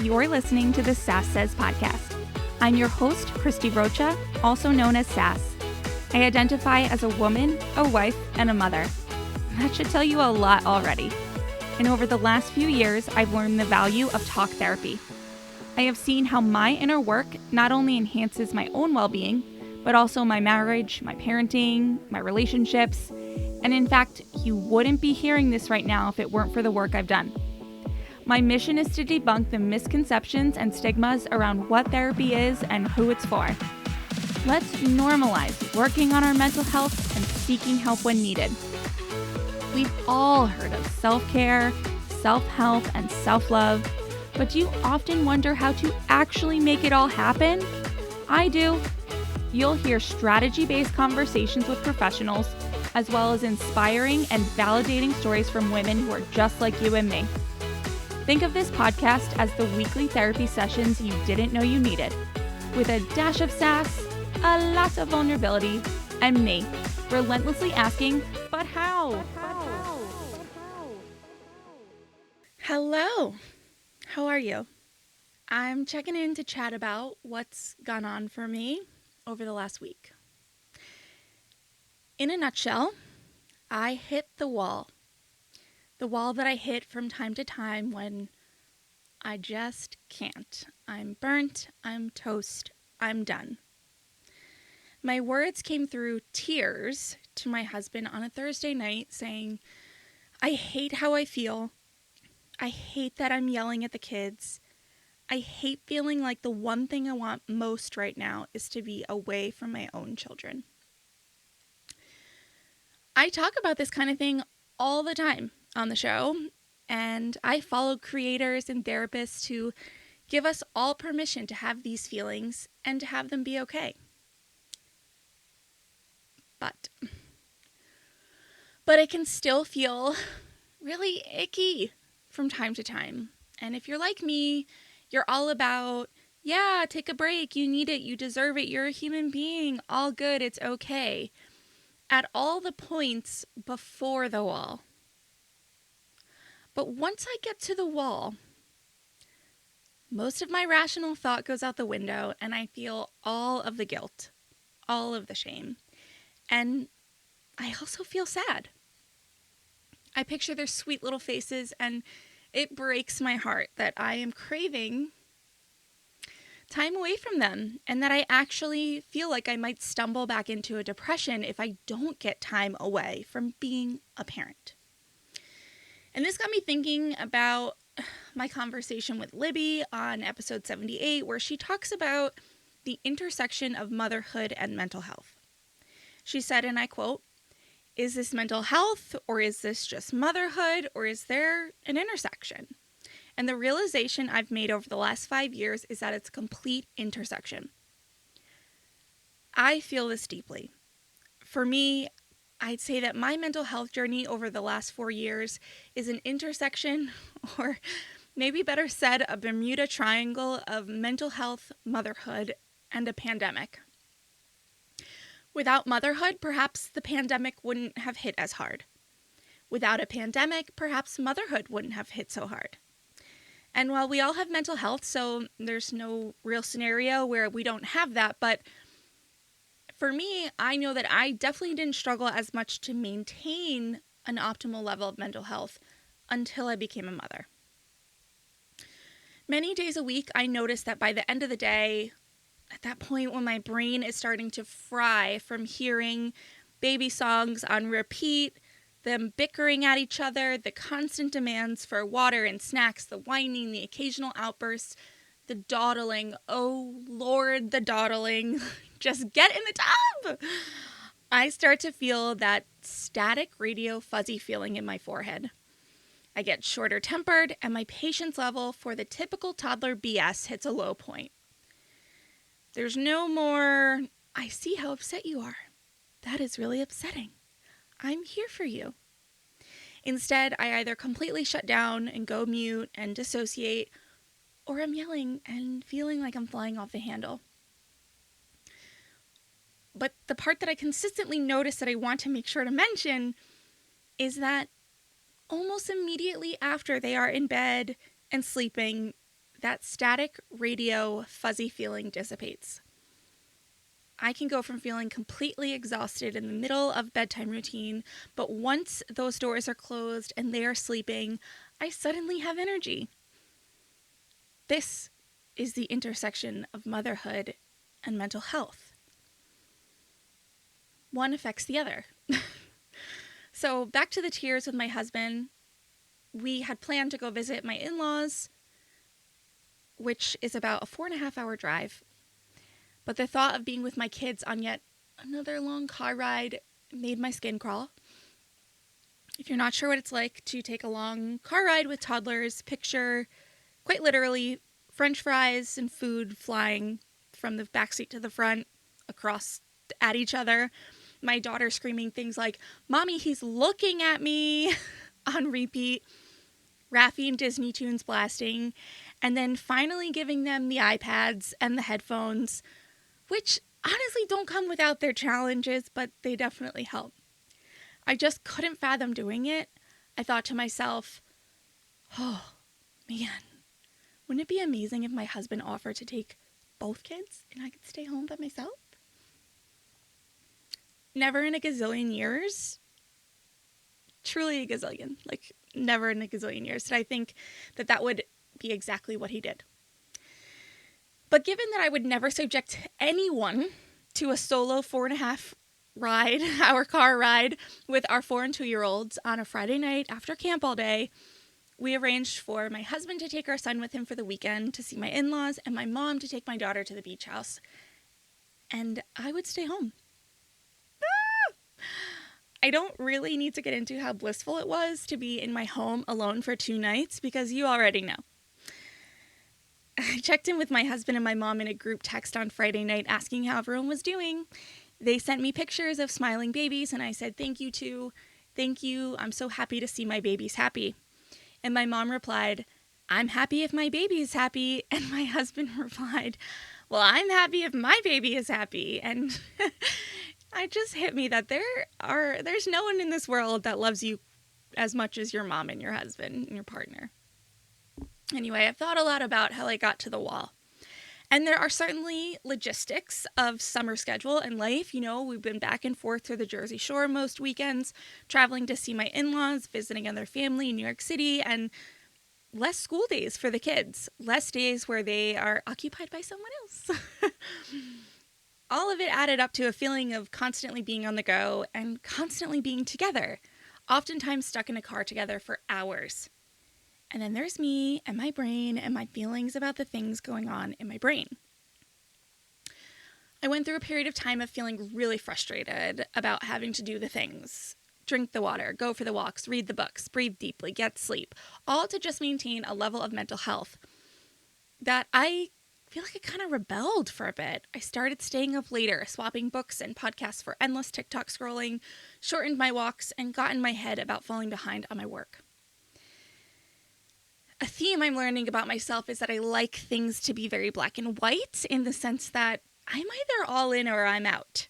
You're listening to the Sass Says podcast. I'm your host, Christie Rocha, also known as Sass. I identify as a woman, a wife, and a mother. That should tell you a lot already. And over the last few years, I've learned the value of talk therapy. I have seen how my inner work not only enhances my own well-being, but also my marriage, my parenting, my relationships. And in fact, you wouldn't be hearing this right now if it weren't for the work I've done. My mission is to debunk the misconceptions and stigmas around what therapy is and who it's for. Let's normalize working on our mental health and seeking help when needed. We've all heard of self-care, self-help, and self-love, but do you often wonder how to actually make it all happen? I do. You'll hear strategy-based conversations with professionals, as well as inspiring and validating stories from women who are just like you and me. Think of this podcast as the weekly therapy sessions you didn't know you needed, with a dash of sass, a lot of vulnerability, and me, relentlessly asking, but how? Hello, how are you? I'm checking in to chat about what's gone on for me over the last week. In a nutshell, I hit the wall. The wall that I hit from time to time when I just can't. I'm burnt, I'm toast, I'm done. My words came through tears to my husband on a Thursday night saying, I hate how I feel. I hate that I'm yelling at the kids. I hate feeling like the one thing I want most right now is to be away from my own children. I talk about this kind of thing all the time on the show, and I follow creators and therapists who give us all permission to have these feelings and to have them be okay. But it can still feel really icky from time to time. And if you're like me, you're all about, yeah, take a break, you need it, you deserve it, you're a human being, all good, it's okay. At all the points before the wall. But once I get to the wall, most of my rational thought goes out the window and I feel all of the guilt, all of the shame. And I also feel sad. I picture their sweet little faces and it breaks my heart that I am craving time away from them and that I actually feel like I might stumble back into a depression if I don't get time away from being a parent. And this got me thinking about my conversation with Libby on episode 78, where she talks about the intersection of motherhood and mental health. She said, and I quote, "Is this mental health, or is this just motherhood, or is there an intersection?" And the realization I've made over the last 5 years is that it's a complete intersection. I feel this deeply. For me, I'd say that my mental health journey over the last 4 years is an intersection, or maybe better said, a Bermuda Triangle of mental health, motherhood, and a pandemic. Without motherhood, perhaps the pandemic wouldn't have hit as hard. Without a pandemic, perhaps motherhood wouldn't have hit so hard. And while we all have mental health, so there's no real scenario where we don't have that, but for me, I know that I definitely didn't struggle as much to maintain an optimal level of mental health until I became a mother. Many days a week, I noticed that by the end of the day, at that point when my brain is starting to fry from hearing baby songs on repeat, them bickering at each other, the constant demands for water and snacks, the whining, the occasional outbursts, the dawdling. Oh, Lord, the dawdling. Just get in the tub. I start to feel that static radio fuzzy feeling in my forehead. I get shorter tempered and my patience level for the typical toddler BS hits a low point. There's no more, I see how upset you are. That is really upsetting. I'm here for you. Instead, I either completely shut down and go mute and dissociate, or I'm yelling and feeling like I'm flying off the handle. But the part that I consistently notice that I want to make sure to mention is that almost immediately after they are in bed and sleeping, that static radio fuzzy feeling dissipates. I can go from feeling completely exhausted in the middle of bedtime routine, but once those doors are closed and they are sleeping, I suddenly have energy. This is the intersection of motherhood and mental health. One affects the other. So back to the tears with my husband. We had planned to go visit my in-laws, which is about a 4.5-hour drive. But the thought of being with my kids on yet another long car ride made my skin crawl. If you're not sure what it's like to take a long car ride with toddlers, picture, quite literally, French fries and food flying from the backseat to the front, across at each other. My daughter screaming things like, "Mommy, he's looking at me," on repeat. Raffi and Disney tunes blasting. And then finally giving them the iPads and the headphones, which honestly don't come without their challenges, but they definitely help. I just couldn't fathom doing it. I thought to myself, oh, man, wouldn't it be amazing if my husband offered to take both kids and I could stay home by myself? Never in a gazillion years, truly a gazillion, like never in a gazillion years, did I think that would be exactly what he did. But given that I would never subject anyone to a solo 4.5-hour car ride with our 4 and 2-year-olds on a Friday night after camp all day, we arranged for my husband to take our son with him for the weekend to see my in-laws and my mom to take my daughter to the beach house. And I would stay home. I don't really need to get into how blissful it was to be in my home alone for 2 nights because you already know. I checked in with my husband and my mom in a group text on Friday night asking how everyone was doing. They sent me pictures of smiling babies and I said, "Thank you too. Thank you. I'm so happy to see my babies happy." And my mom replied, "I'm happy if my baby is happy." And my husband replied, "Well, I'm happy if my baby is happy." And it just hit me that there's no one in this world that loves you as much as your mom and your husband and your partner. Anyway, I've thought a lot about how I got to the wall. And there are certainly logistics of summer schedule and life. You know, we've been back and forth through the Jersey Shore most weekends, traveling to see my in-laws, visiting other family in New York City, and less school days for the kids, less days where they are occupied by someone else. All of it added up to a feeling of constantly being on the go and constantly being together, oftentimes stuck in a car together for hours. And then there's me and my brain and my feelings about the things going on in my brain. I went through a period of time of feeling really frustrated about having to do the things. Drink the water, go for the walks, read the books, breathe deeply, get sleep, all to just maintain a level of mental health that I feel like I kind of rebelled for a bit. I started staying up later, swapping books and podcasts for endless TikTok scrolling, shortened my walks, and got in my head about falling behind on my work. A theme I'm learning about myself is that I like things to be very black and white in the sense that I'm either all in or I'm out.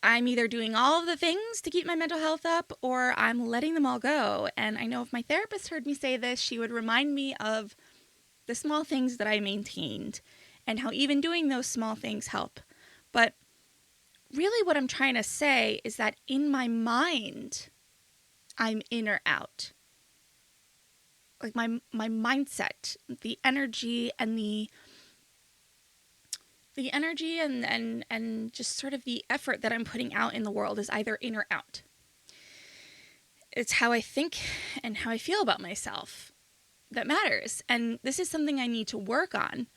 I'm either doing all of the things to keep my mental health up or I'm letting them all go. And I know if my therapist heard me say this, she would remind me of the small things that I maintained and how even doing those small things help. But really what I'm trying to say is that in my mind, I'm in or out. Like my mindset, the energy and the energy and just sort of the effort that I'm putting out in the world is either in or out. It's how I think and how I feel about myself that matters. And this is something I need to work on.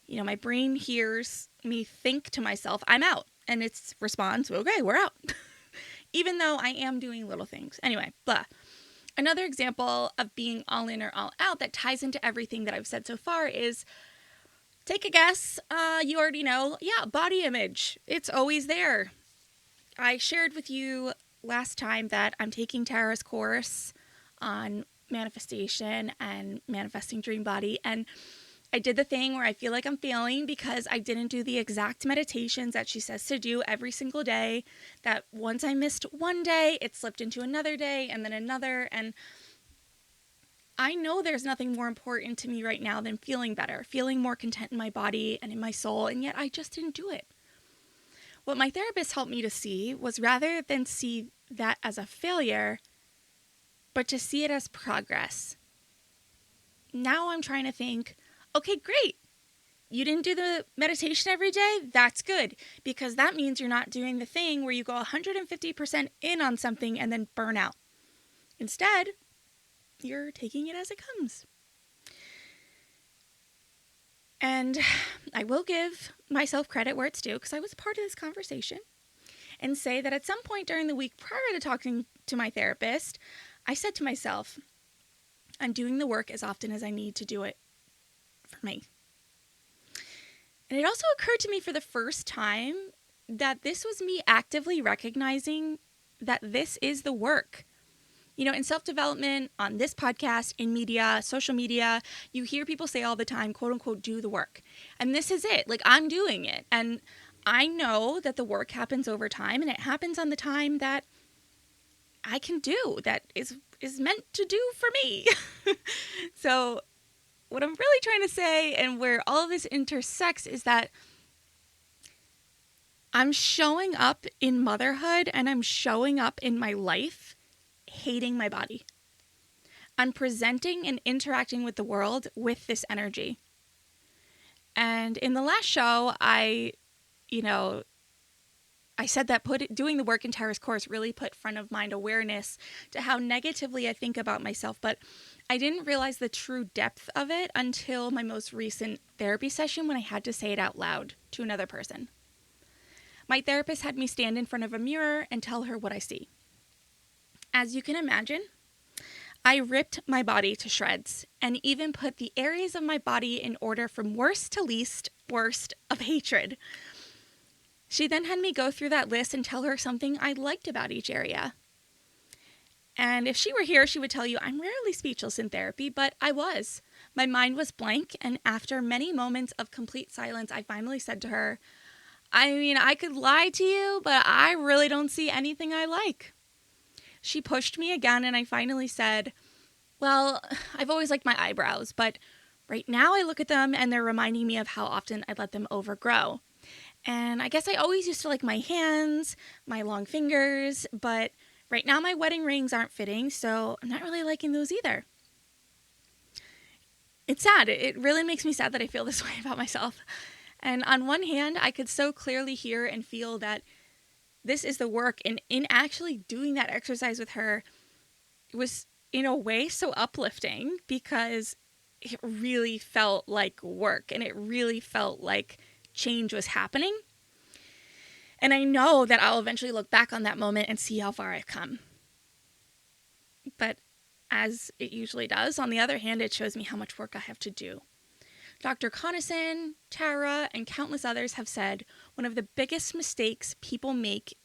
You know, my brain hears me think to myself, I'm out. And it responds, okay, we're out. Even though I am doing little things. Anyway, blah. Another example of being all in or all out that ties into everything that I've said so far is, take a guess. You already know. Yeah, body image. It's always there. I shared with you last time that I'm taking Tara's course on manifestation and manifesting dream body. And I did the thing where I feel like I'm failing because I didn't do the exact meditations that she says to do every single day. That once I missed one day, it slipped into another day and then another. And I know there's nothing more important to me right now than feeling better, feeling more content in my body and in my soul, and yet I just didn't do it. What my therapist helped me to see was rather than see that as a failure, but to see it as progress. Now I'm trying to think, okay, great. You didn't do the meditation every day? That's good, because that means you're not doing the thing where you go 150% in on something and then burn out. Instead, you're taking it as it comes. And I will give myself credit where it's due, because I was part of this conversation, and say that at some point during the week prior to talking to my therapist, I said to myself, I'm doing the work as often as I need to do it for me. And it also occurred to me for the first time that this was me actively recognizing that this is the work. You know, in self-development, on this podcast, in media, social media, you hear people say all the time, quote unquote, do the work. And this is it. Like, I'm doing it. And I know that the work happens over time, and it happens on the time that I can do, that is meant to do for me. So what I'm really trying to say, and where all of this intersects, is that I'm showing up in motherhood and I'm showing up in my life hating my body. I'm presenting and interacting with the world with this energy. And in the last show, I said that doing the work in Tara's course really put front of mind awareness to how negatively I think about myself, but I didn't realize the true depth of it until my most recent therapy session, when I had to say it out loud to another person. My therapist had me stand in front of a mirror and tell her what I see. As you can imagine, I ripped my body to shreds and even put the areas of my body in order from worst to least worst of hatred. She then had me go through that list and tell her something I liked about each area. And if she were here, she would tell you I'm rarely speechless in therapy, but I was. My mind was blank, and after many moments of complete silence, I finally said to her, I could lie to you, but I really don't see anything I like. She pushed me again, and I finally said, well, I've always liked my eyebrows, but right now I look at them and they're reminding me of how often I let them overgrow. And I guess I always used to like my hands, my long fingers, but right now my wedding rings aren't fitting, so I'm not really liking those either. It's sad. It really makes me sad that I feel this way about myself. And on one hand, I could so clearly hear and feel that this is the work. And in actually doing that exercise with her, it was in a way so uplifting, because it really felt like work and it really felt like change was happening. And I know that I'll eventually look back on that moment and see how far I've come. But as it usually does, on the other hand, it shows me how much work I have to do. Dr. Connison, Tara, and countless others have said one of the biggest mistakes people make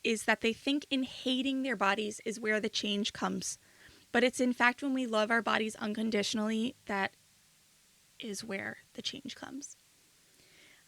is that they think in hating their bodies is where the change comes. But it's in fact when we love our bodies unconditionally that is where the change comes.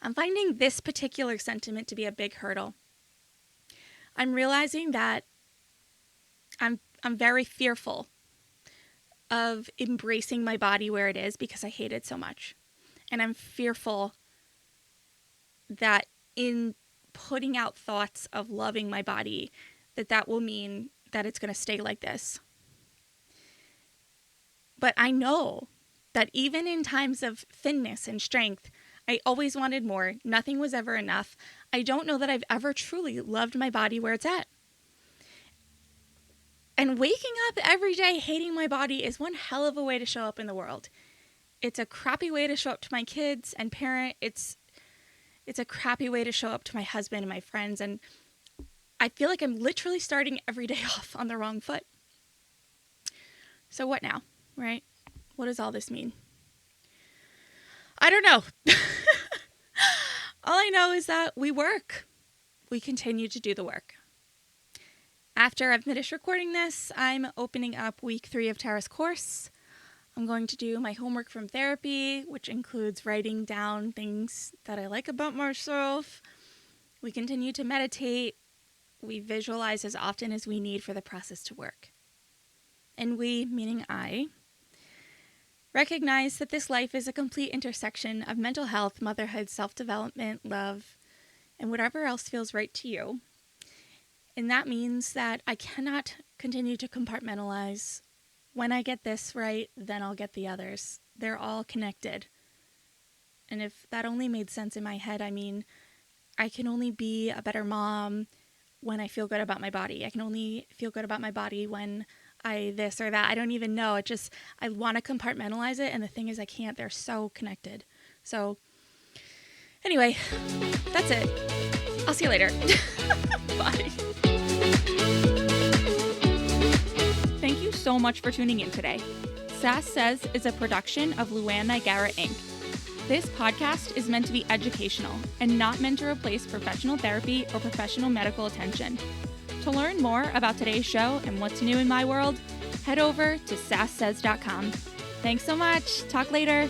I'm finding this particular sentiment to be a big hurdle. I'm realizing that I'm very fearful of embracing my body where it is because I hate it so much. And I'm fearful that in putting out thoughts of loving my body, that will mean that it's going to stay like this. But I know that even in times of thinness and strength, I always wanted more. Nothing was ever enough. I don't know that I've ever truly loved my body where it's at. And waking up every day hating my body is one hell of a way to show up in the world. It's a crappy way to show up to my kids and parent. It's a crappy way to show up to my husband and my friends. And I feel like I'm literally starting every day off on the wrong foot. So what now, right? What does all this mean? I don't know. All I know is that we work. We continue to do the work. After I've finished recording this, I'm opening up week 3 of Tara's course. I'm going to do my homework from therapy, which includes writing down things that I like about myself. We continue to meditate. We visualize as often as we need for the process to work. And we, meaning I, Recognize that this life is a complete intersection of mental health, motherhood, self-development, love, and whatever else feels right to you. And that means that I cannot continue to compartmentalize. When I get this right, then I'll get the others. They're all connected. And if that only made sense in my head, I mean, I can only be a better mom when I feel good about my body. I can only feel good about my body when I this or that. I don't even know. I want to compartmentalize it. And the thing is, I can't. They're so connected. So anyway, that's it. I'll see you later. Bye. Thank you so much for tuning in today. Sass Says is a production of Luann Nigara, Inc. This podcast is meant to be educational and not meant to replace professional therapy or professional medical attention. To learn more about today's show and what's new in my world, head over to sasssays.com. Thanks so much. Talk later.